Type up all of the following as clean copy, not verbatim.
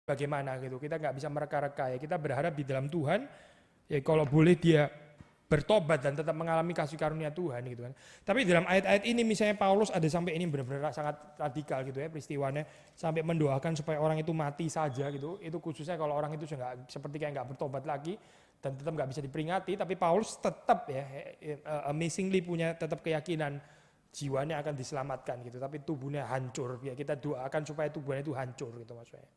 bagaimana gitu. Kita nggak bisa mereka-reka ya. Kita berharap di dalam Tuhan, ya kalau boleh dia bertobat dan tetap mengalami kasih karunia Tuhan gitu kan. Tapi dalam ayat-ayat ini misalnya Paulus ada sampai ini benar-benar sangat radikal gitu ya peristiwanya, sampai mendoakan supaya orang itu mati saja gitu. Itu khususnya kalau orang itu sudah seperti kayak nggak bertobat lagi dan tetap nggak bisa diperingati. Tapi Paulus tetap ya amazingly punya tetap keyakinan jiwanya akan diselamatkan gitu. Tapi tubuhnya hancur. Ya kita doakan supaya tubuhnya itu hancur gitu maksudnya.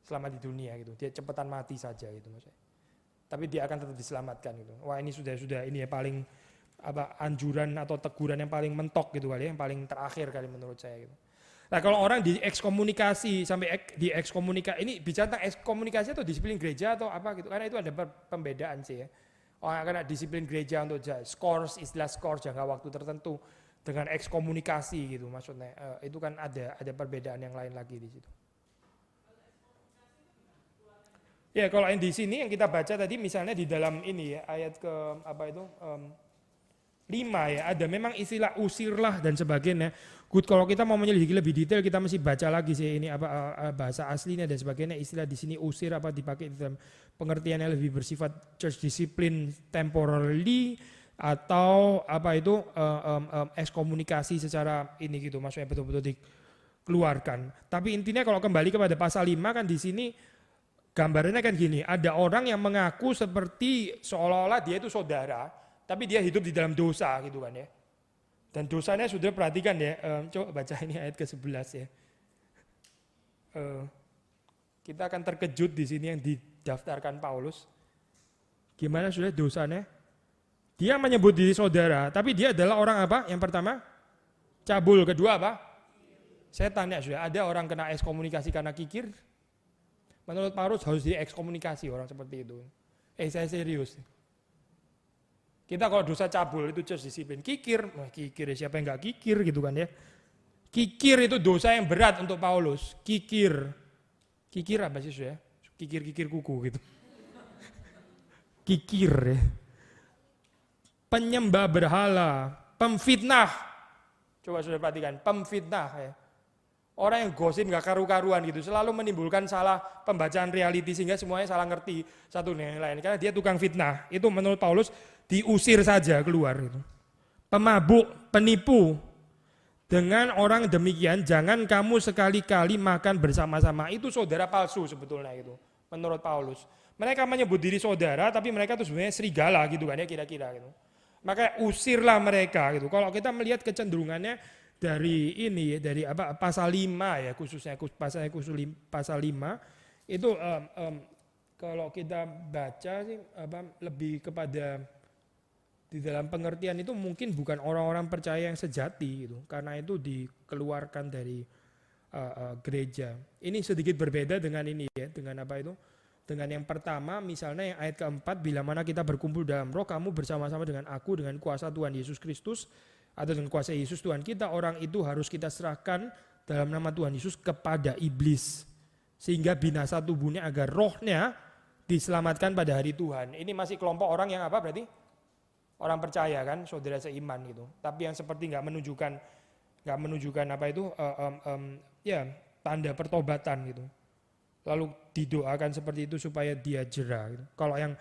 Selama di dunia gitu, dia cepetan mati saja gitu maksudnya. Tapi dia akan tetap diselamatkan gitu. Wah ini sudah ini ya paling anjuran atau teguran yang paling mentok gitu kali ya, yang paling terakhir kali menurut saya gitu. Nah kalau orang di ekskomunikasi sampai di ekskomunikasi, ini bicara tentang ekskomunikasi atau disiplin gereja atau apa gitu, karena itu ada pembedaan sih ya. Orang akan disiplin gereja untuk skors, istilah skors jangka waktu tertentu dengan ekskomunikasi gitu maksudnya. Itu kan ada perbedaan yang lain lagi di situ. Ya kalau yang di sini yang kita baca tadi misalnya di dalam ini ya ayat ke 5 ya ada memang istilah usirlah dan sebagainya. Good kalau kita mau menyelidiki lebih detail kita mesti baca lagi sih ini bahasa aslinya dan sebagainya. Istilah di sini usir dipakai dalam pengertian yang lebih bersifat church discipline temporarily atau ekskomunikasi secara ini gitu maksudnya betul-betul dikeluarkan. Tapi intinya kalau kembali kepada pasal 5 kan di sini gambarannya kan gini, ada orang yang mengaku seperti seolah-olah dia itu saudara, tapi dia hidup di dalam dosa gitu kan ya. Dan dosanya sudah perhatikan ya, coba baca ini ayat ke-11 ya. Kita akan terkejut di sini yang didaftarkan Paulus. Gimana sudah dosanya? Dia menyebut diri saudara, tapi dia adalah orang apa? Yang pertama, cabul. Kedua apa? Saya tanya sudah, ada orang kena ekskomunikasi karena kikir? Menurut Paulus harus diekskomunikasi orang seperti itu. Saya serius. Kita kalau dosa cabul itu church disiplin. Kikir siapa yang gak kikir gitu kan ya. Kikir itu dosa yang berat untuk Paulus. Kikir apa sih ya? Kikir kuku gitu. Kikir ya. Penyembah berhala, pemfitnah. Coba sudah perhatikan, pemfitnah ya. Orang yang gosip gak karu-karuan gitu, selalu menimbulkan salah pembacaan reality sehingga semuanya salah ngerti satu dengan yang lain. Karena dia tukang fitnah, itu menurut Paulus diusir saja keluar. Gitu. Pemabuk, penipu, dengan orang demikian jangan kamu sekali-kali makan bersama-sama. Itu saudara palsu sebetulnya itu, menurut Paulus. Mereka menyebut diri saudara, tapi mereka itu sebenarnya serigala gitu kan ya kira-kira gitu. Maka usirlah mereka gitu. Kalau kita melihat kecenderungannya, dari ini dari pasal 5 ya khususnya pasal 5 itu kalau kita baca sih lebih kepada di dalam pengertian itu mungkin bukan orang-orang percaya yang sejati gitu karena itu dikeluarkan dari gereja. Ini sedikit berbeda dengan ini ya dengan dengan yang pertama misalnya yang ayat keempat bila mana kita berkumpul dalam roh kamu bersama-sama dengan aku dengan kuasa Tuhan Yesus Kristus atau dengan kuasa Yesus Tuhan kita, orang itu harus kita serahkan dalam nama Tuhan Yesus kepada iblis sehingga binasa tubuhnya agar rohnya diselamatkan pada hari Tuhan. Ini masih kelompok orang yang apa berarti? Orang percaya kan, saudara seiman gitu. Tapi yang seperti nggak menunjukkan tanda pertobatan gitu. Lalu didoakan seperti itu supaya dia jera gitu. Kalau yang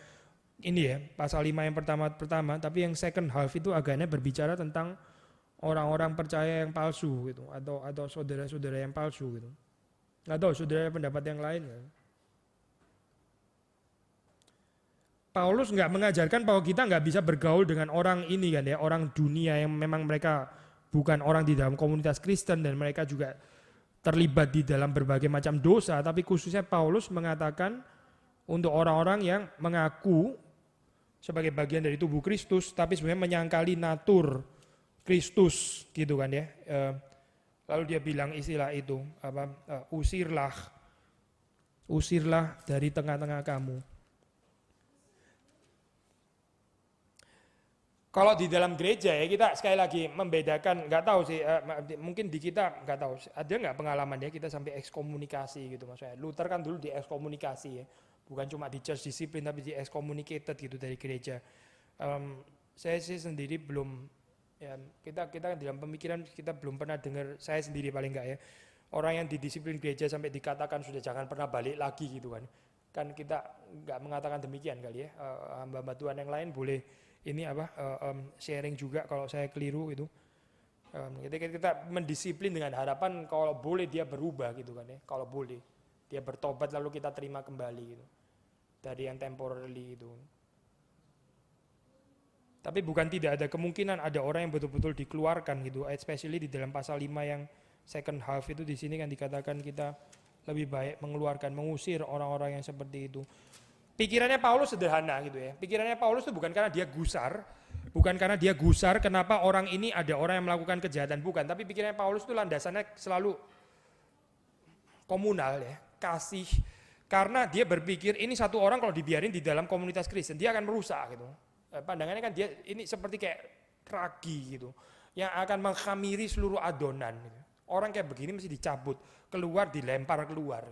ini ya pasal 5 yang pertama, tapi yang second half itu agaknya berbicara tentang orang-orang percaya yang palsu gitu atau saudara-saudara yang palsu gitu. Atau saudara pendapat yang lain ya. Paulus nggak mengajarkan bahwa kita nggak bisa bergaul dengan orang ini kan ya, orang dunia yang memang mereka bukan orang di dalam komunitas Kristen dan mereka juga terlibat di dalam berbagai macam dosa, tapi khususnya Paulus mengatakan untuk orang-orang yang mengaku sebagai bagian dari tubuh Kristus, tapi sebenarnya menyangkali natur Kristus, gitu kan ya. Lalu dia bilang istilah itu, usirlah dari tengah-tengah kamu. Kalau di dalam gereja ya kita sekali lagi membedakan, nggak tahu sih, mungkin di kita nggak tahu, ada nggak pengalaman ya kita sampai ekskomunikasi gitu maksudnya. Luther kan dulu di ekskomunikasi ya. Bukan cuma di church disiplin tapi di excommunicated gitu dari gereja. Saya sih sendiri belum ya kita dalam pemikiran kita belum pernah dengar, saya sendiri paling enggak ya Orang yang didisiplin gereja sampai dikatakan sudah jangan pernah balik lagi gitu kan. Kan kita nggak mengatakan demikian kali ya. Hamba-hamba Tuhan yang lain boleh ini sharing juga kalau saya keliru gitu. Ketika kita mendisiplin dengan harapan kalau boleh dia berubah gitu kan ya. Kalau boleh dia bertobat lalu kita terima kembali gitu. Dari yang temporary itu. Tapi bukan tidak ada kemungkinan ada orang yang betul-betul dikeluarkan gitu, especially di dalam pasal 5 yang second half itu di sini kan dikatakan kita lebih baik mengeluarkan, mengusir orang-orang yang seperti itu. Pikirannya Paulus sederhana gitu ya. Pikirannya Paulus itu bukan karena dia gusar, kenapa orang ini ada orang yang melakukan kejahatan, bukan. Tapi pikirannya Paulus itu landasannya selalu komunal ya, kasih. Karena dia berpikir ini satu orang kalau dibiarin di dalam komunitas Kristen, dia akan merusak gitu. Pandangannya kan dia ini seperti kayak ragi gitu, yang akan menghamiri seluruh adonan gitu. Orang kayak begini mesti dicabut, keluar, dilempar keluar.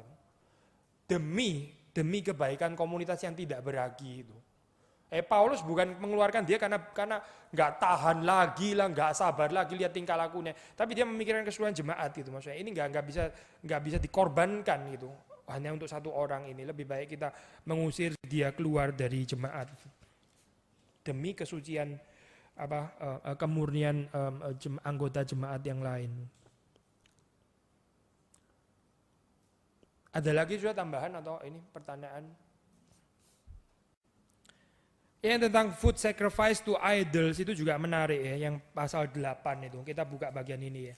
Demi kebaikan komunitas yang tidak beragi itu. Paulus bukan mengeluarkan dia karena nggak tahan lagi lah, nggak sabar lagi lihat tingkah lakunya. Tapi dia memikirkan keseluruhan jemaat gitu. Maksudnya ini nggak bisa dikorbankan gitu. Hanya untuk satu orang ini. Lebih baik kita mengusir dia keluar dari jemaat. Demi kesucian kemurnian anggota jemaat yang lain. Ada lagi sudah tambahan atau ini pertanyaan? Yang tentang food sacrifice to idols itu juga menarik ya, yang pasal 8 itu. Kita buka bagian ini ya.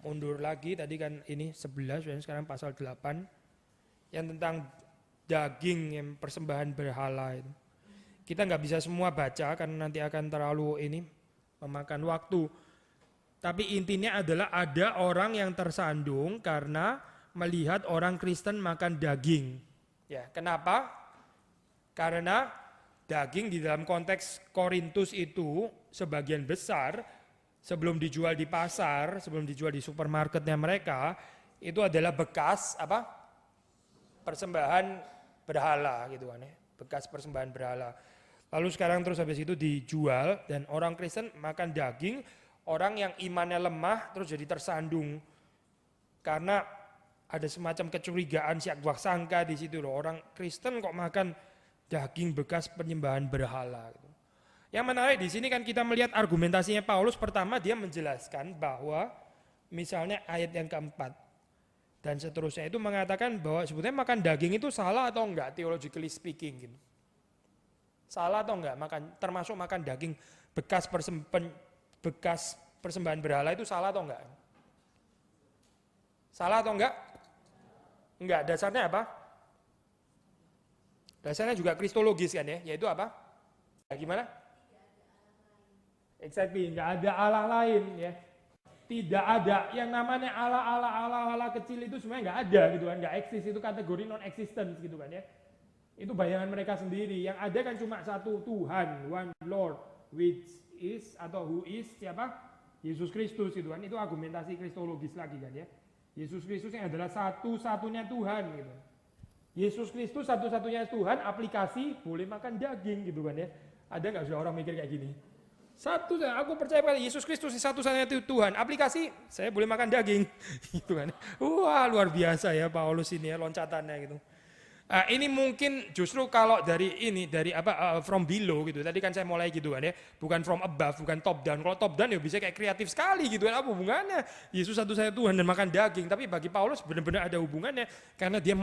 Mundur lagi tadi kan ini 11 dan sekarang pasal 8. Yang tentang daging yang persembahan berhala itu. Kita nggak bisa semua baca karena nanti akan terlalu ini memakan waktu. Tapi intinya adalah ada orang yang tersandung karena melihat orang Kristen makan daging. Ya, kenapa? Karena daging di dalam konteks Korintus itu sebagian besar sebelum dijual di pasar, sebelum dijual di supermarketnya mereka, itu adalah bekas persembahan berhala gitu kan ya. Bekas persembahan berhala. Lalu sekarang terus habis itu dijual dan orang Kristen makan daging, orang yang imannya lemah terus jadi tersandung. Karena ada semacam kecurigaan siak sangka di situ loh. Orang Kristen kok makan daging bekas penyembahan berhala gitu. Yang menarik di sini kan kita melihat argumentasinya Paulus. Pertama dia menjelaskan bahwa misalnya ayat yang keempat dan seterusnya itu mengatakan bahwa sebetulnya makan daging itu salah atau enggak theologically speaking gitu. Salah atau enggak termasuk makan daging bekas persembahan berhala itu salah atau enggak? Salah atau enggak? Enggak, dasarnya apa? Dasarnya juga kristologis kan ya, yaitu apa? Ya, gimana? Exactly, enggak ada Allah lain ya. Tidak ada yang namanya Allah kecil itu sebenarnya enggak ada gitu kan, enggak eksis, itu kategori non existence gitu kan ya. Itu bayangan mereka sendiri. Yang ada kan cuma satu Tuhan, one Lord, which is atau who is siapa? Yesus Kristus gitu kan. Itu argumentasi kristologis lagi kan ya. Yesus Kristus yang adalah satu-satunya Tuhan gitu. Yesus Kristus satu-satunya Tuhan, aplikasi boleh makan daging gitu kan ya. Ada nggak sudah orang mikir kayak gini? Aku percaya pada Yesus Kristus satu-satunya Tuhan, aplikasi saya boleh makan daging gitu kan. Wah luar biasa ya Paulus ini ya loncatannya gitu. Ini mungkin justru kalau dari from below gitu. Tadi kan saya mulai gitu kan ya. Bukan from above, bukan top down. Kalau top down ya bisa kayak kreatif sekali gitu kan. Apa hubungannya? Yesus satu-satunya Tuhan dan makan daging. Tapi bagi Paulus benar-benar ada hubungannya karena dia